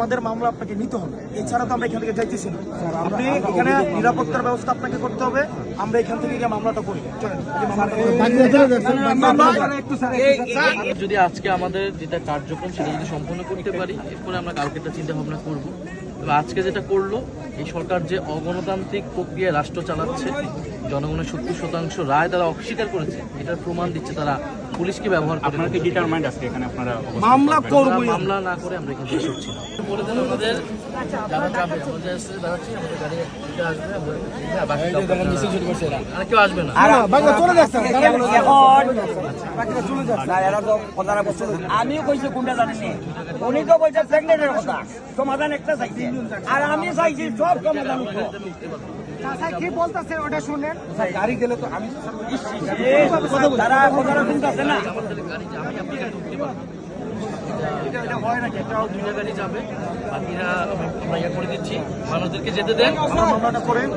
আমাদের মামলা আপনাকে নিতে হবে, এছাড়া তো আমরা এখান থেকে যাইতেছি না। আপনি এখানে নিরাপত্তার ব্যবস্থা আপনাকে করতে হবে, আমরা এখান থেকে গিয়ে মামলাটা করি। যদি আজকে আমাদের যেটা কার্যক্রম সেটা যদি সম্পন্ন করতে পারি, এরপরে আমরা কালকে একটা চিন্তা ভাবনা করবো। তবে আজকে যেটা করলো এই সরকার যে অগণতান্ত্রিক প্রক্রিয়ায় রাষ্ট্র চালাচ্ছে, জনগণের 70% রায় তারা অস্বীকার করেছে, এটার প্রমাণ দিচ্ছে তারা পুলিশকে ব্যবহার করে। আপনারা কি ডিটারমাইন্ড আজকে এখানে আপনারা মামলা করব, মামলা না করে আমরা এখানে সরছি না। বলে দেন আমাদের যারা যাবে, আমাদের আসছে দাঁড়াচ্ছি, আমাদের গাড়ি এটা আসবে, আর কেউ আসবে না। আমিও কইছি কোনটা জানেনি, উনি তো বলছে প্রেগনেন্টের কথা, সমাধান একটা চাইছে, আর আমি চাইছি সব সমাধান। কি বলতেছে ওটা শুনেন, গাড়ি গেলে তো আমি তারা কথাটা শুনতেছে না। আমাদের গাড়ি আমি আপনি গাড়ি ঢুকতে পারবো, এটা হয় নাকি? একটা দুইটা গাড়ি যাবে, বাকিরা আমরা ইয়ে করে দিচ্ছি, মানুষদেরকে যেতে দেন। মামলাটা করেন।